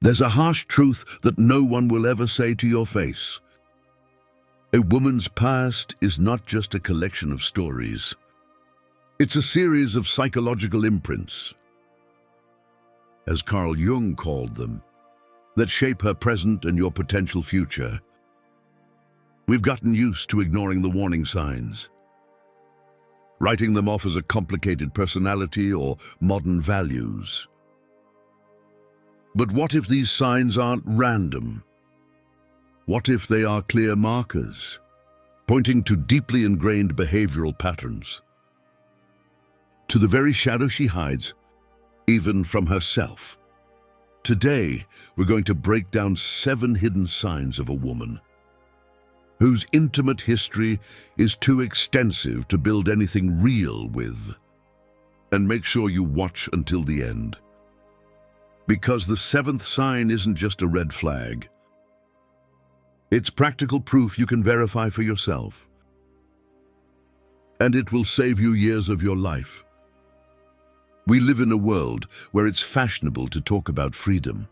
There's a harsh truth that no one will ever say to your face. A woman's past is not just a collection of stories. It's a series of psychological imprints, as Carl Jung called them, that shape her present and your potential future. We've gotten used to ignoring the warning signs, writing them off as a complicated personality or modern values. But what if these signs aren't random? What if they are clear markers, pointing to deeply ingrained behavioral patterns, to the very shadow she hides, even from herself? Today, we're going to break down 7 hidden signs of a woman whose intimate history is too extensive to build anything real with. And make sure you watch until the end, because the 7th sign isn't just a red flag. It's practical proof you can verify for yourself, and it will save you years of your life. We live in a world where it's fashionable to talk about freedom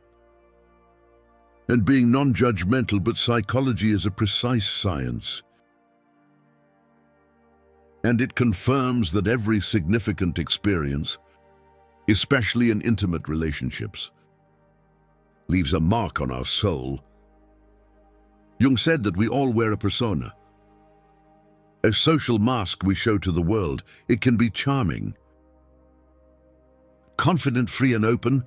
and being non-judgmental, but psychology is a precise science. And it confirms that every significant experience, especially in intimate relationships, leaves a mark on our soul. Jung said that we all wear a persona, a social mask we show to the world. It can be charming, confident, free and open,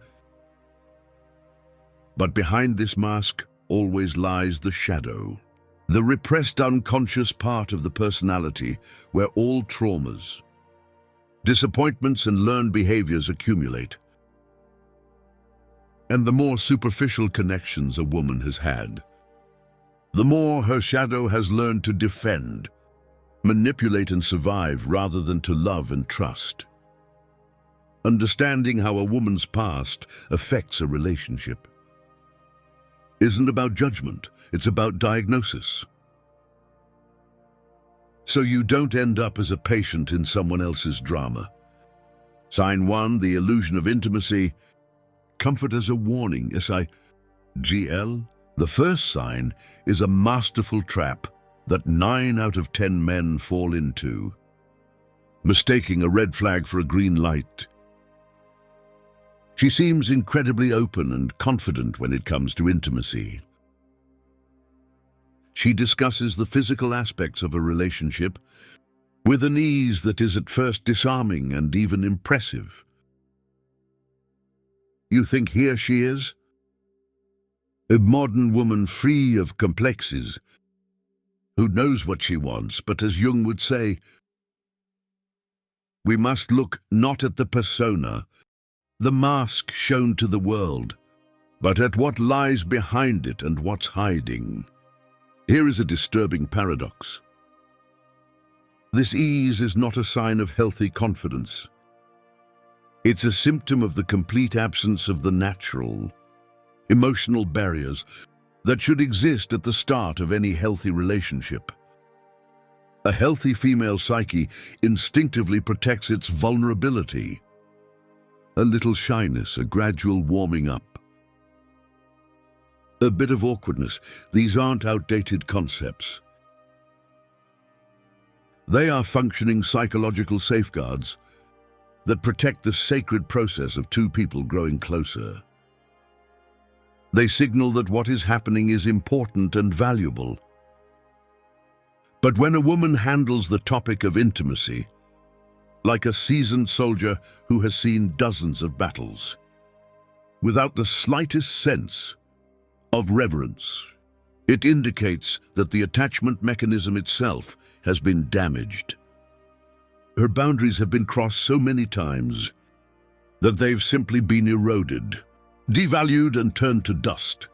but behind this mask always lies the shadow, the repressed unconscious part of the personality where all traumas, disappointments and learned behaviors accumulate. And the more superficial connections a woman has had, the more her shadow has learned to defend, manipulate and survive rather than to love and trust. Understanding how a woman's past affects a relationship isn't about judgment, it's about diagnosis. So you don't end up as a patient in someone else's drama. Sign 1, the illusion of intimacy. Comfort as a warning, SIGL. The first sign is a masterful trap that 9 out of 10 men fall into, mistaking a red flag for a green light. She seems incredibly open and confident when it comes to intimacy. She discusses the physical aspects of a relationship with an ease that is at first disarming and even impressive. You think here she is, a modern woman free of complexes, who knows what she wants, but as Jung would say, we must look not at the persona, the mask shown to the world, but at what lies behind it and what's hiding. Here is a disturbing paradox. This ease is not a sign of healthy confidence. It's a symptom of the complete absence of the natural, emotional barriers that should exist at the start of any healthy relationship. A healthy female psyche instinctively protects its vulnerability. A little shyness, a gradual warming up, a bit of awkwardness. These aren't outdated concepts. They are functioning psychological safeguards that protect the sacred process of two people growing closer. They signal that what is happening is important and valuable. But when a woman handles the topic of intimacy, like a seasoned soldier who has seen dozens of battles, without the slightest sense of reverence, it indicates that the attachment mechanism itself has been damaged. Her boundaries have been crossed so many times that they've simply been eroded, devalued and turned to dust.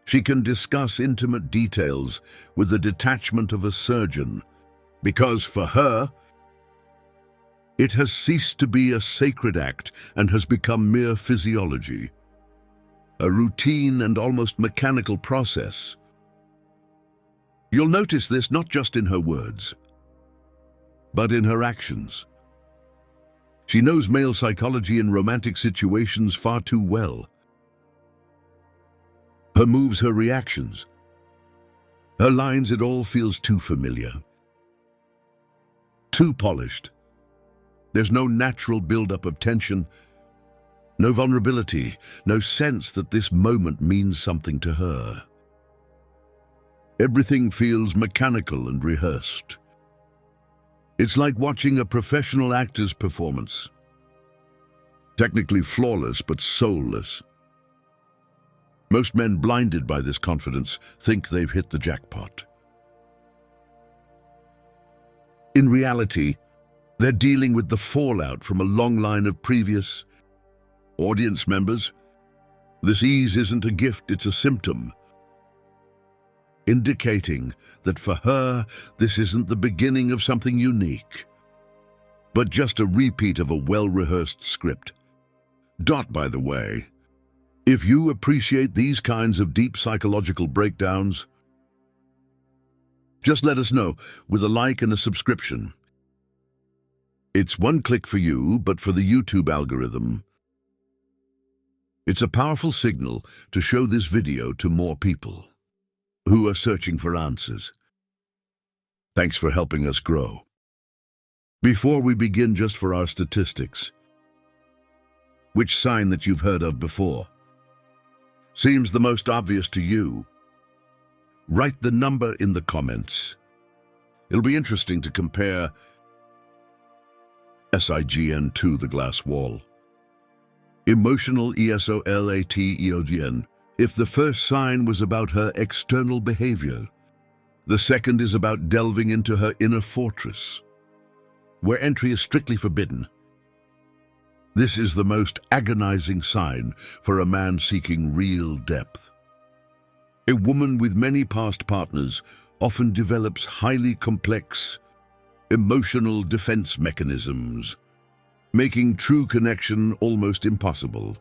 She can discuss intimate details with the detachment of a surgeon, because for her, it has ceased to be a sacred act and has become mere physiology, a routine and almost mechanical process. You'll notice this not just in her words, but in her actions. She knows male psychology in romantic situations far too well. Her moves, her reactions, her lines, it all feels too familiar, too polished. There's no natural build-up of tension, no vulnerability, no sense that this moment means something to her. Everything feels mechanical and rehearsed. It's like watching a professional actor's performance. Technically flawless, but soulless. Most men, blinded by this confidence, think they've hit the jackpot. In reality, they're dealing with the fallout from a long line of previous audience members. This ease isn't a gift, it's a symptom, indicating that for her, this isn't the beginning of something unique, but just a repeat of a well-rehearsed script. By the way, if you appreciate these kinds of deep psychological breakdowns, just let us know with a like and a subscription. It's one click for you, but for the YouTube algorithm, it's a powerful signal to show this video to more people who are searching for answers. Thanks for helping us grow. Before we begin, just for our statistics, which sign that you've heard of before seems the most obvious to you? Write the number in the comments. It'll be interesting to compare SIGN to the glass wall. Emotional ESOLATEOGN. If the first sign was about her external behavior, the second is about delving into her inner fortress, where entry is strictly forbidden. This is the most agonizing sign for a man seeking real depth. A woman with many past partners often develops highly complex emotional defense mechanisms, making true connection almost impossible.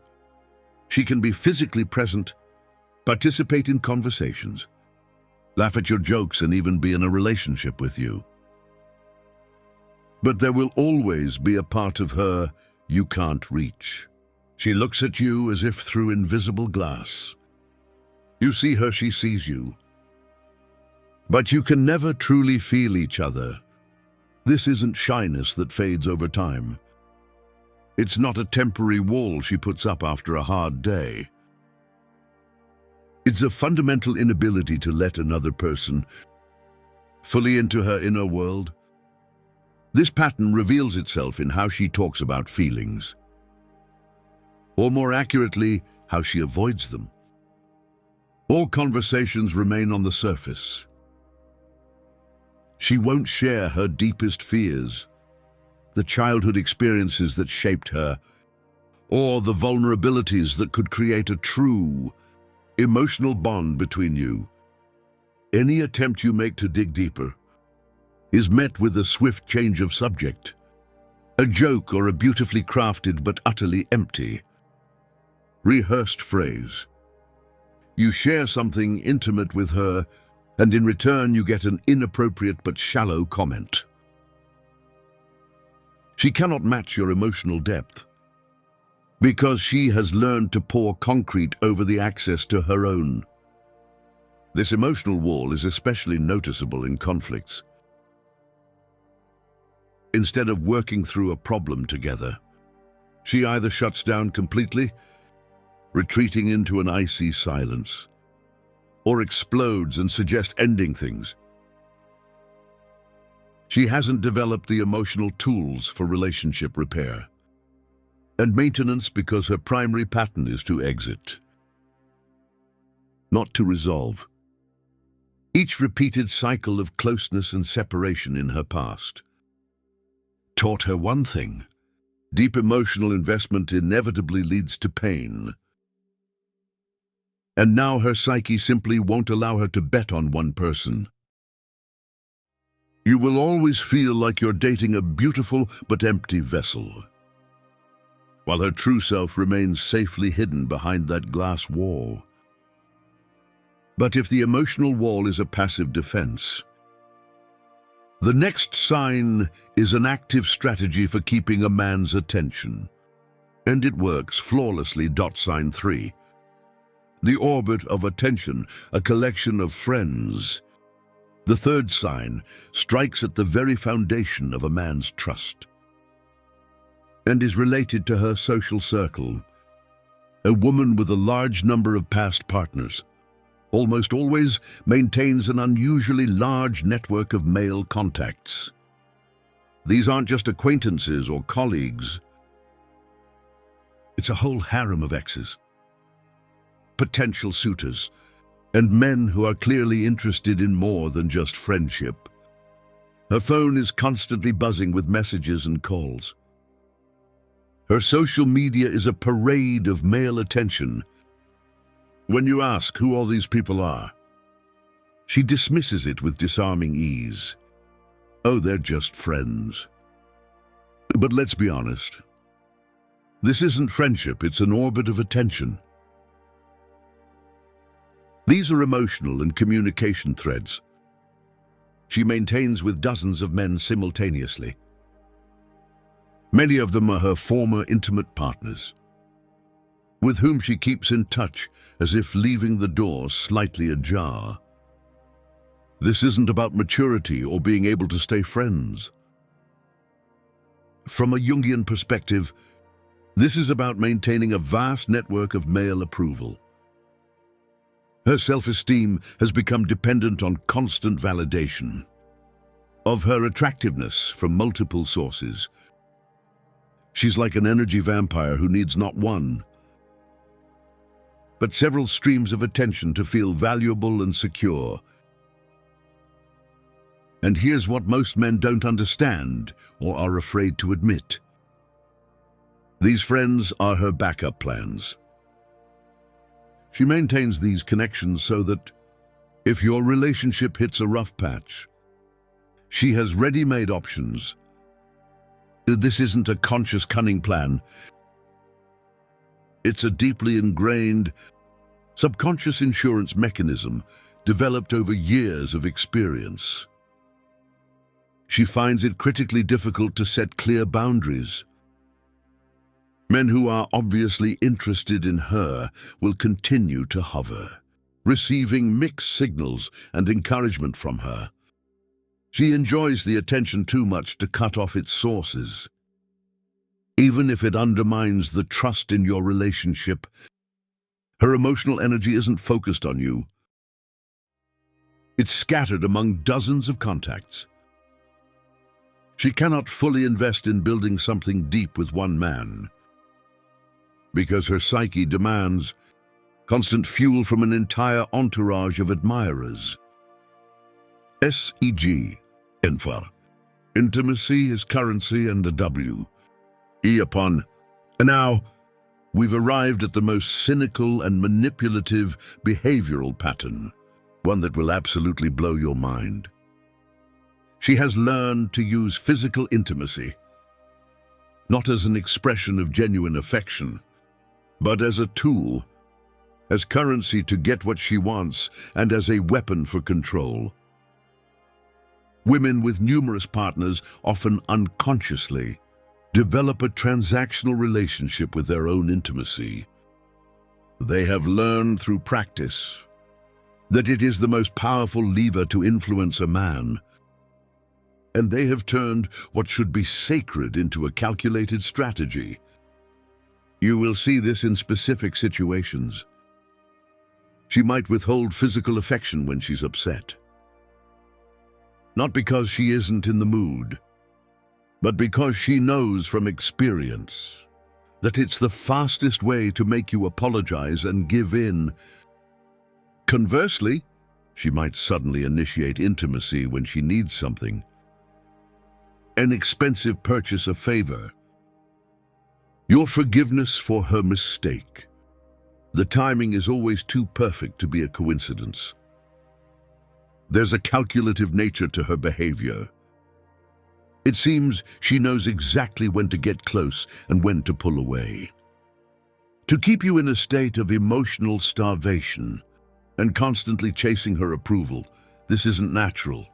She can be physically present, participate in conversations, laugh at your jokes, and even be in a relationship with you. But there will always be a part of her you can't reach. She looks at you as if through invisible glass. You see her, she sees you. But you can never truly feel each other. This isn't shyness that fades over time. It's not a temporary wall she puts up after a hard day. It's a fundamental inability to let another person fully into her inner world. This pattern reveals itself in how she talks about feelings, or more accurately, how she avoids them. All conversations remain on the surface. She won't share her deepest fears, the childhood experiences that shaped her, or the vulnerabilities that could create a true emotional bond between you. Any attempt you make to dig deeper is met with a swift change of subject, a joke or a beautifully crafted but utterly empty, rehearsed phrase. You share something intimate with her, and in return you get an inappropriate but shallow comment. She cannot match your emotional depth because she has learned to pour concrete over the access to her own. This emotional wall is especially noticeable in conflicts. Instead of working through a problem together, she either shuts down completely, retreating into an icy silence, or explodes and suggests ending things. She hasn't developed the emotional tools for relationship repair and maintenance because her primary pattern is to exit, not to resolve. Each repeated cycle of closeness and separation in her past taught her one thing: deep emotional investment inevitably leads to pain. And now her psyche simply won't allow her to bet on one person. You will always feel like you're dating a beautiful but empty vessel, while her true self remains safely hidden behind that glass wall. But if the emotional wall is a passive defense, the next sign is an active strategy for keeping a man's attention. And it works flawlessly. Sign 3. The orbit of attention, a collection of friends. The third sign strikes at the very foundation of a man's trust and is related to her social circle. A woman with a large number of past partners almost always maintains an unusually large network of male contacts. These aren't just acquaintances or colleagues. It's a whole harem of exes, potential suitors, and men who are clearly interested in more than just friendship. Her phone is constantly buzzing with messages and calls. Her social media is a parade of male attention. When you ask who all these people are, she dismisses it with disarming ease. Oh, they're just friends. But let's be honest. This isn't friendship, it's an orbit of attention. These are emotional and communication threads she maintains with dozens of men simultaneously. Many of them are her former intimate partners, with whom she keeps in touch as if leaving the door slightly ajar. This isn't about maturity or being able to stay friends. From a Jungian perspective, this is about maintaining a vast network of male approval. Her self-esteem has become dependent on constant validation of her attractiveness from multiple sources. She's like an energy vampire who needs not one, but several streams of attention to feel valuable and secure. And here's what most men don't understand or are afraid to admit. These friends are her backup plans. She maintains these connections so that if your relationship hits a rough patch, she has ready-made options. This isn't a conscious cunning plan. It's a deeply ingrained, subconscious insurance mechanism developed over years of experience. She finds it critically difficult to set clear boundaries. Men who are obviously interested in her will continue to hover, receiving mixed signals and encouragement from her. She enjoys the attention too much to cut off its sources. Even if it undermines the trust in your relationship, her emotional energy isn't focused on you. It's scattered among dozens of contacts. She cannot fully invest in building something deep with one man, because her psyche demands constant fuel from an entire entourage of admirers. SEG, Infar. Intimacy is currency and a W. E upon. And now, we've arrived at the most cynical and manipulative behavioral pattern, one that will absolutely blow your mind. She has learned to use physical intimacy, not as an expression of genuine affection, but as a tool, as currency to get what she wants and as a weapon for control. Women with numerous partners often unconsciously develop a transactional relationship with their own intimacy. They have learned through practice that it is the most powerful lever to influence a man, and they have turned what should be sacred into a calculated strategy. You will see this in specific situations. She might withhold physical affection when she's upset. Not because she isn't in the mood, but because she knows from experience that it's the fastest way to make you apologize and give in. Conversely, she might suddenly initiate intimacy when she needs something. An expensive purchase, a favor. Your forgiveness for her mistake. The timing is always too perfect to be a coincidence. There's a calculative nature to her behavior. It seems she knows exactly when to get close and when to pull away. To keep you in a state of emotional starvation and constantly chasing her approval, this isn't natural.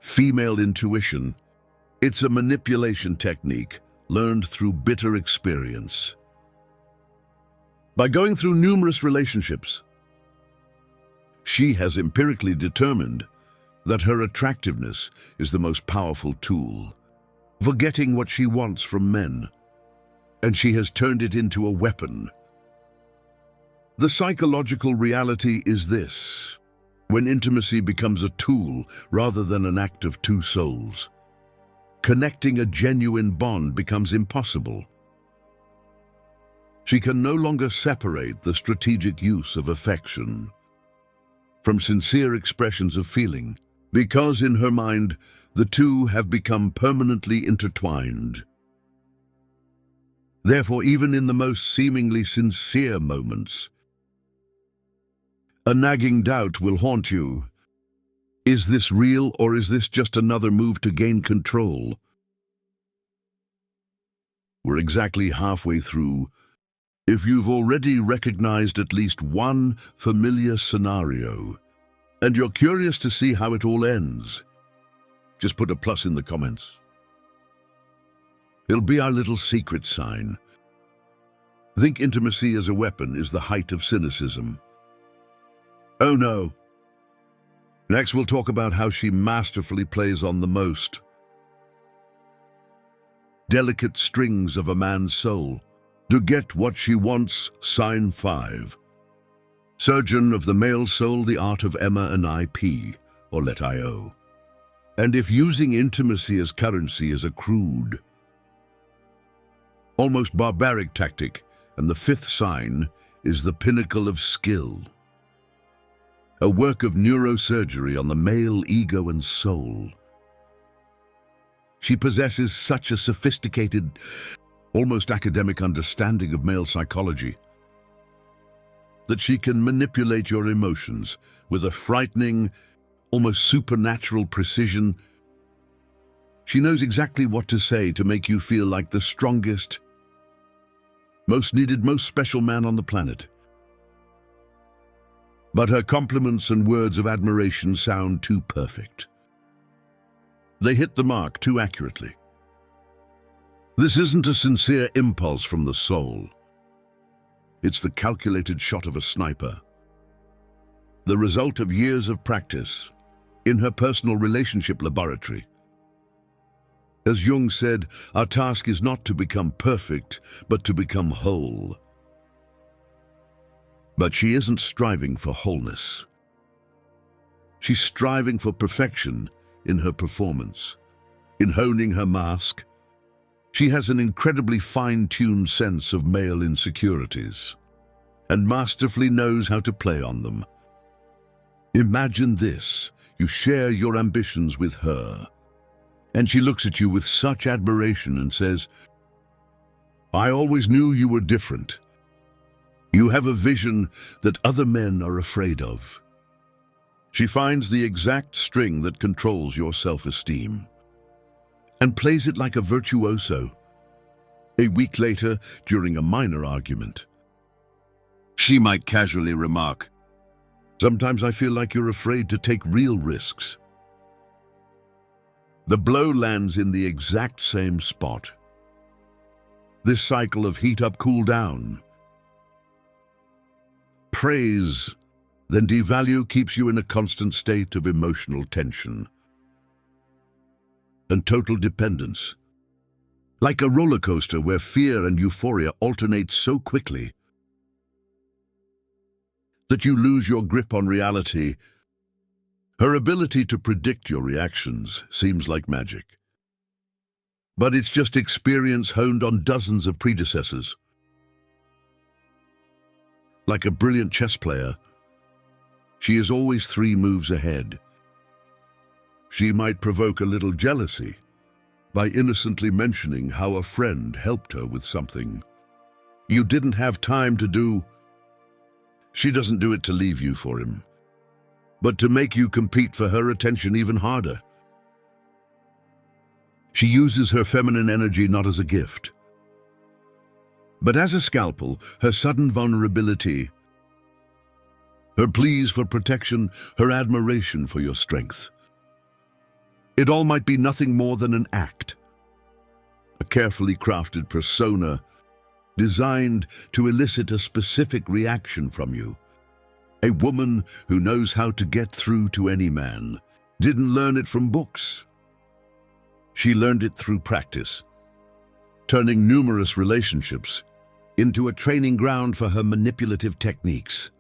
Female intuition, it's a manipulation technique learned through bitter experience. By going through numerous relationships, she has empirically determined that her attractiveness is the most powerful tool for getting what she wants from men, and she has turned it into a weapon. The psychological reality is this: when intimacy becomes a tool rather than an act of two souls, connecting a genuine bond becomes impossible. She can no longer separate the strategic use of affection from sincere expressions of feeling, because in her mind, the two have become permanently intertwined. Therefore, even in the most seemingly sincere moments, a nagging doubt will haunt you. Is this real, or is this just another move to gain control? We're exactly halfway through. If you've already recognized at least one familiar scenario, and you're curious to see how it all ends, just put a plus in the comments. It'll be our little secret sign. Think intimacy as a weapon is the height of cynicism. Oh no. Next we'll talk about how she masterfully plays on the most delicate strings of a man's soul to get what she wants. Sign 5. Surgeon of the male soul, the art of Emma and IP, or let I.O. And if using intimacy as currency is a crude, almost barbaric tactic, and the 5th sign is the pinnacle of skill, a work of neurosurgery on the male ego and soul. She possesses such a sophisticated, almost academic understanding of male psychology that she can manipulate your emotions with a frightening, almost supernatural precision. She knows exactly what to say to make you feel like the strongest, most needed, most special man on the planet. But her compliments and words of admiration sound too perfect. They hit the mark too accurately. This isn't a sincere impulse from the soul. It's the calculated shot of a sniper, the result of years of practice in her personal relationship laboratory. As Jung said, our task is not to become perfect, but to become whole. But she isn't striving for wholeness. She's striving for perfection in her performance, in honing her mask. She has an incredibly fine-tuned sense of male insecurities and masterfully knows how to play on them. Imagine this: you share your ambitions with her, and she looks at you with such admiration and says, "I always knew you were different. You have a vision that other men are afraid of." She finds the exact string that controls your self-esteem and plays it like a virtuoso. A week later, during a minor argument, she might casually remark, "Sometimes I feel like you're afraid to take real risks." The blow lands in the exact same spot. This cycle of heat up, cool down, praise, then devalue keeps you in a constant state of emotional tension and total dependence. Like a roller coaster where fear and euphoria alternate so quickly that you lose your grip on reality. Her ability to predict your reactions seems like magic, but it's just experience honed on dozens of predecessors. Like a brilliant chess player, she is always 3 moves ahead. She might provoke a little jealousy by innocently mentioning how a friend helped her with something you didn't have time to do. She doesn't do it to leave you for him, but to make you compete for her attention even harder. She uses her feminine energy not as a gift, but as a scalpel. Her sudden vulnerability, her pleas for protection, her admiration for your strength. It all might be nothing more than an act, a carefully crafted persona designed to elicit a specific reaction from you. A woman who knows how to get through to any man didn't learn it from books. She learned it through practice, turning numerous relationships into a training ground for her manipulative techniques.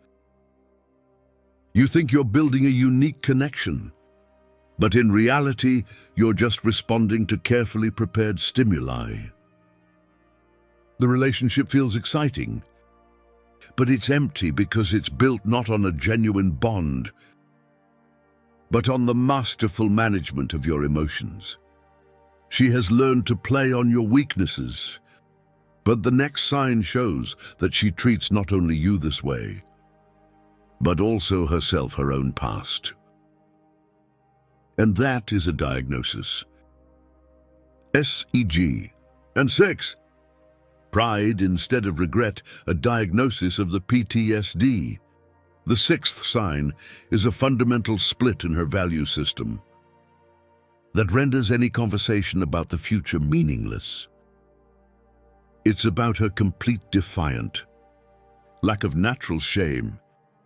You think you're building a unique connection, but in reality, you're just responding to carefully prepared stimuli. The relationship feels exciting, but it's empty because it's built not on a genuine bond, but on the masterful management of your emotions. She has learned to play on your weaknesses, but the next sign shows that she treats not only you this way, but also herself, her own past. And that is a diagnosis. SEG. And 6. Pride instead of regret, a diagnosis of the PTSD. The 6th sign is a fundamental split in her value system that renders any conversation about the future meaningless. It's about her complete defiant lack of natural shame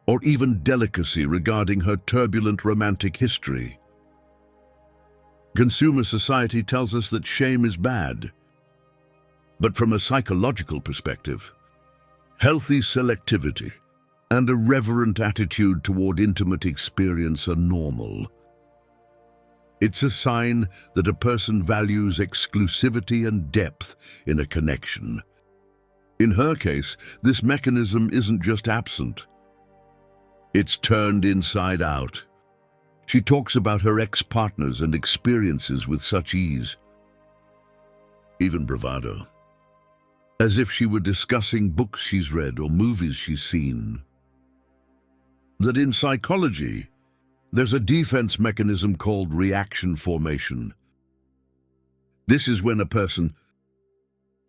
or even delicacy regarding her turbulent romantic history. Consumer society tells us that shame is bad, but from a psychological perspective, healthy selectivity and a reverent attitude toward intimate experience are normal. It's a sign that a person values exclusivity and depth in a connection. In her case, this mechanism isn't just absent. It's turned inside out. She talks about her ex-partners and experiences with such ease, even bravado, as if she were discussing books she's read or movies she's seen. That in psychology, there's a defense mechanism called reaction formation. This is when a person,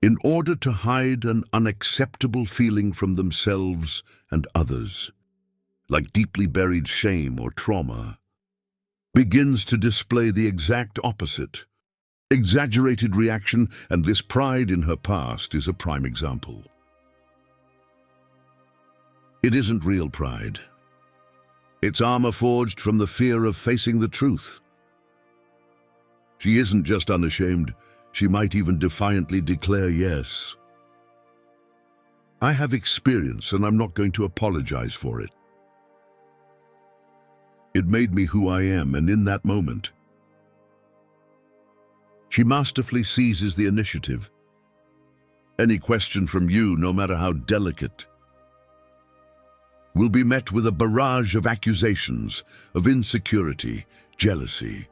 in order to hide an unacceptable feeling from themselves and others, like deeply buried shame or trauma, begins to display the exact opposite, exaggerated reaction, and this pride in her past is a prime example. It isn't real pride. It's armor forged from the fear of facing the truth. She isn't just unashamed, she might even defiantly declare yes. I have experience and I'm not going to apologize for it. It made me who I am, and in that moment, she masterfully seizes the initiative. Any question from you, no matter how delicate, will be met with a barrage of accusations of insecurity, jealousy,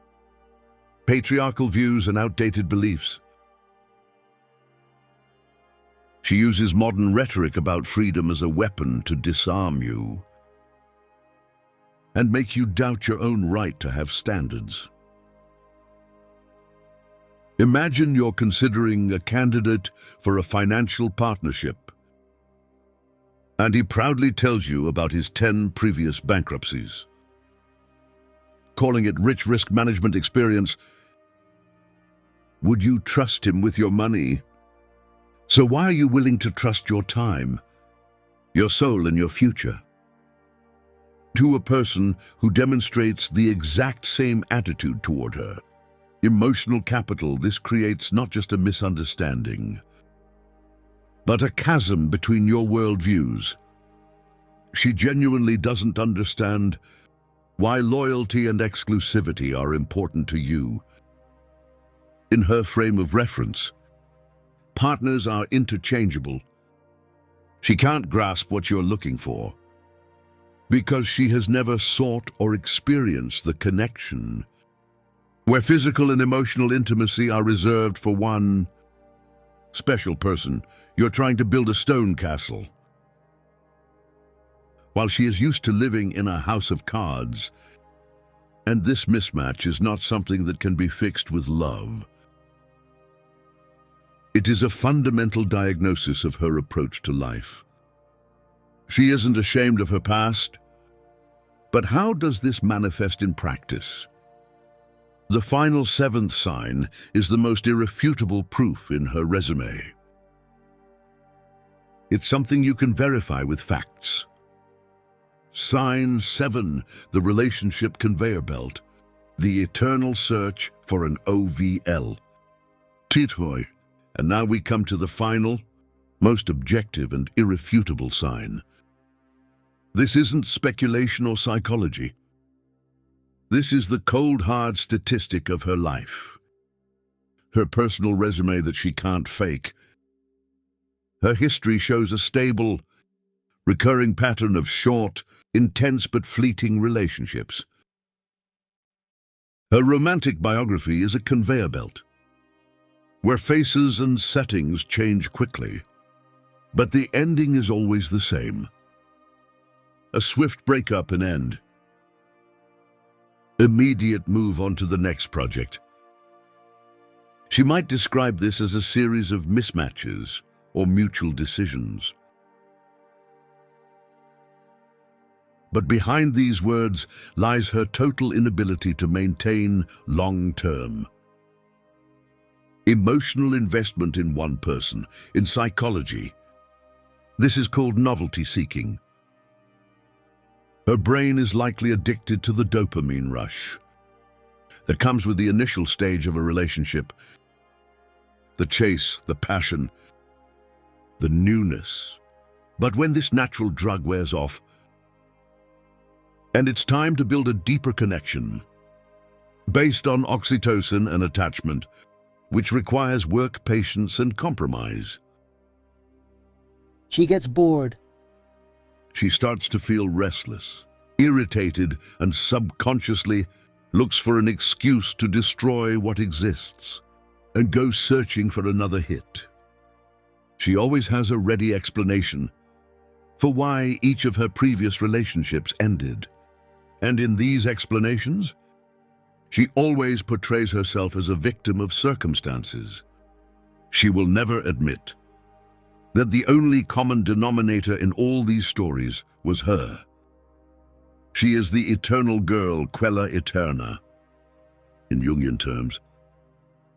patriarchal views, and outdated beliefs. She uses modern rhetoric about freedom as a weapon to disarm you and make you doubt your own right to have standards. Imagine you're considering a candidate for a financial partnership, and he proudly tells you about his 10 previous bankruptcies, calling it rich risk management experience. Would you trust him with your money? So why are you willing to trust your time, your soul, and your future to a person who demonstrates the exact same attitude toward her? Emotional capital. This creates not just a misunderstanding, but a chasm between your worldviews. She genuinely doesn't understand why loyalty and exclusivity are important to you. In her frame of reference, partners are interchangeable. She can't grasp what you're looking for because she has never sought or experienced the connection where physical and emotional intimacy are reserved for one special person. You're trying to build a stone castle, while she is used to living in a house of cards, and this mismatch is not something that can be fixed with love. It is a fundamental diagnosis of her approach to life. She isn't ashamed of her past, but how does this manifest in practice? The final 7th sign is the most irrefutable proof in her resume. It's something you can verify with facts. Sign 7, the relationship conveyor belt. The eternal search for an OVL. Tittle. And now we come to the final, most objective and irrefutable sign. This isn't speculation or psychology. This is the cold, hard statistic of her life. Her personal resume that she can't fake. Her history shows a stable, recurring pattern of short, intense but fleeting relationships. Her romantic biography is a conveyor belt, where faces and settings change quickly, but the ending is always the same. A swift breakup and end. Immediate move on to the next project. She might describe this as a series of mismatches or mutual decisions. But behind these words lies her total inability to maintain long-term. Emotional investment in one person. In psychology, this is called novelty seeking. Her brain is likely addicted to the dopamine rush that comes with the initial stage of a relationship. The chase, the passion, the newness. But when this natural drug wears off, and it's time to build a deeper connection, based on oxytocin and attachment, which requires work, patience, and compromise. She gets bored. She starts to feel restless, irritated, and subconsciously looks for an excuse to destroy what exists and go searching for another hit. She always has a ready explanation for why each of her previous relationships ended. And in these explanations, she always portrays herself as a victim of circumstances. She will never admit that the only common denominator in all these stories was her. She is the eternal girl, quella eterna, in Jungian terms,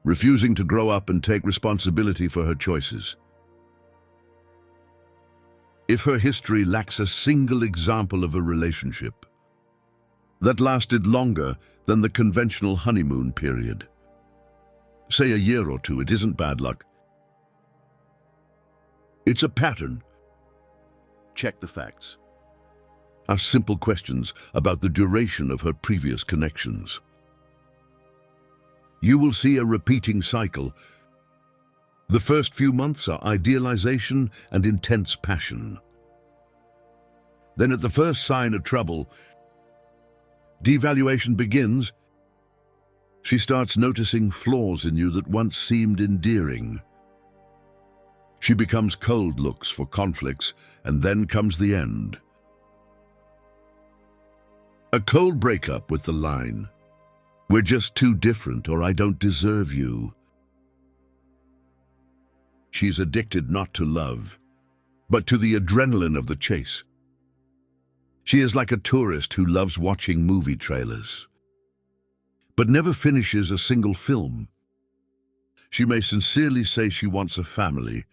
refusing to grow up and take responsibility for her choices. If her history lacks a single example of a relationship that lasted longer than the conventional honeymoon period, say a year or two, it isn't bad luck. It's a pattern. Check the facts. Ask simple questions about the duration of her previous connections. You will see a repeating cycle. The first few months are idealization and intense passion. Then at the first sign of trouble, devaluation begins. She starts noticing flaws in you that once seemed endearing. She becomes cold looks for conflicts, and then comes the end. A cold breakup with the line, "We're just too different," or "I don't deserve you." She's addicted not to love, but to the adrenaline of the chase. She is like a tourist who loves watching movie trailers, but never finishes a single film. She may sincerely say she wants a family,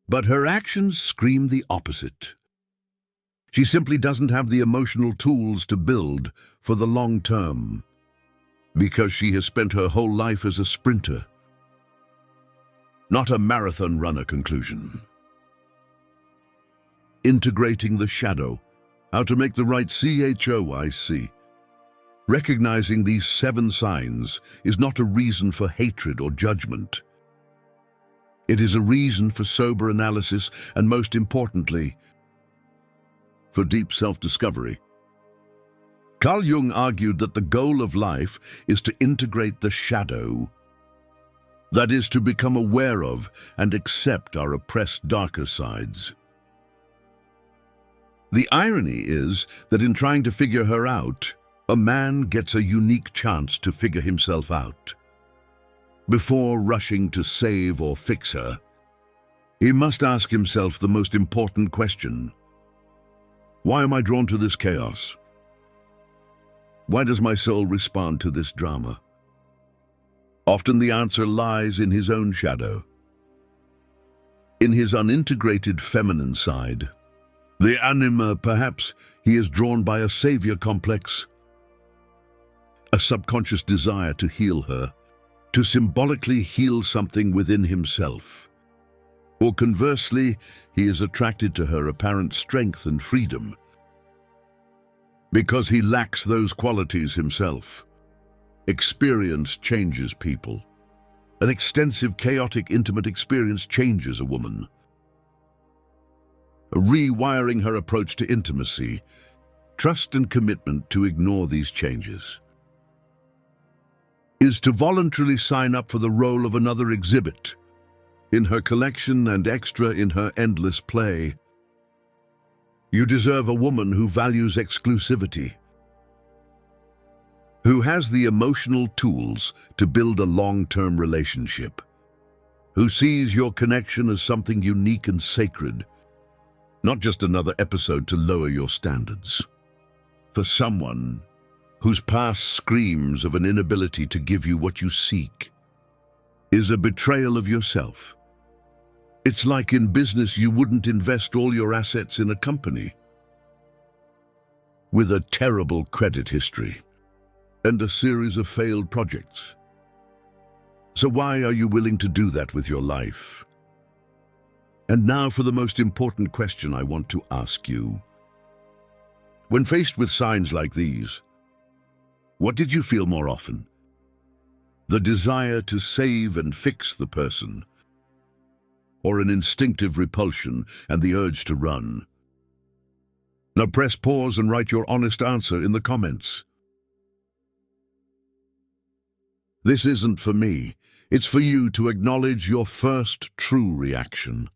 but her actions scream the opposite. She simply doesn't have the emotional tools to build for the long term, because she has spent her whole life as a sprinter, not a marathon runner. Conclusion. Integrating the shadow. How to make the right choice. Recognizing these 7 signs is not a reason for hatred or judgment. It is a reason for sober analysis and, most importantly, for deep self-discovery. Carl Jung argued that the goal of life is to integrate the shadow. That is, to become aware of and accept our oppressed darker sides. The irony is that in trying to figure her out, a man gets a unique chance to figure himself out. Before rushing to save or fix her, he must ask himself the most important question. Why am I drawn to this chaos? Why does my soul respond to this drama? Often the answer lies in his own shadow. in his unintegrated feminine side. The anima, perhaps, he is drawn by a savior complex, a subconscious desire to heal her, to symbolically heal something within himself. Or conversely, he is attracted to her apparent strength and freedom, because he lacks those qualities himself. Experience changes people. An extensive, chaotic, intimate experience changes a woman. Rewiring her approach to intimacy, trust and commitment to ignore these changes is to voluntarily sign up for the role of another exhibit in her collection and extra in her endless play. You deserve a woman who values exclusivity, who has the emotional tools to build a long-term relationship, who sees your connection as something unique and sacred, not just another episode to lower your standards. For someone whose past screams of an inability to give you what you seek is a betrayal of yourself. It's like in business you wouldn't invest all your assets in a company with a terrible credit history and a series of failed projects. So why are you willing to do that with your life? And now for the most important question I want to ask you. When faced with signs like these, what did you feel more often? The desire to save and fix the person, or an instinctive repulsion and the urge to run? Now press pause and write your honest answer in the comments. This isn't for me. It's for you to acknowledge your first true reaction.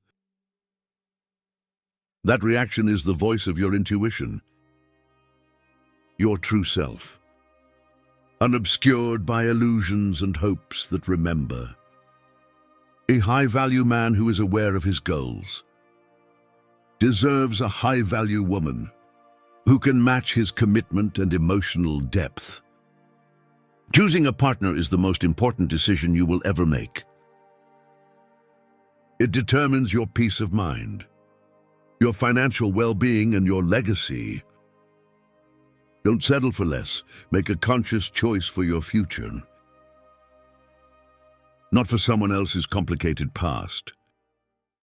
That reaction is the voice of your intuition, your true self, unobscured by illusions and hopes that remember. A high-value man who is aware of his goals deserves a high-value woman who can match his commitment and emotional depth. Choosing a partner is the most important decision you will ever make. It determines your peace of mind, your financial well-being, and your legacy. Don't settle for less. Make a conscious choice for your future, not for someone else's complicated past.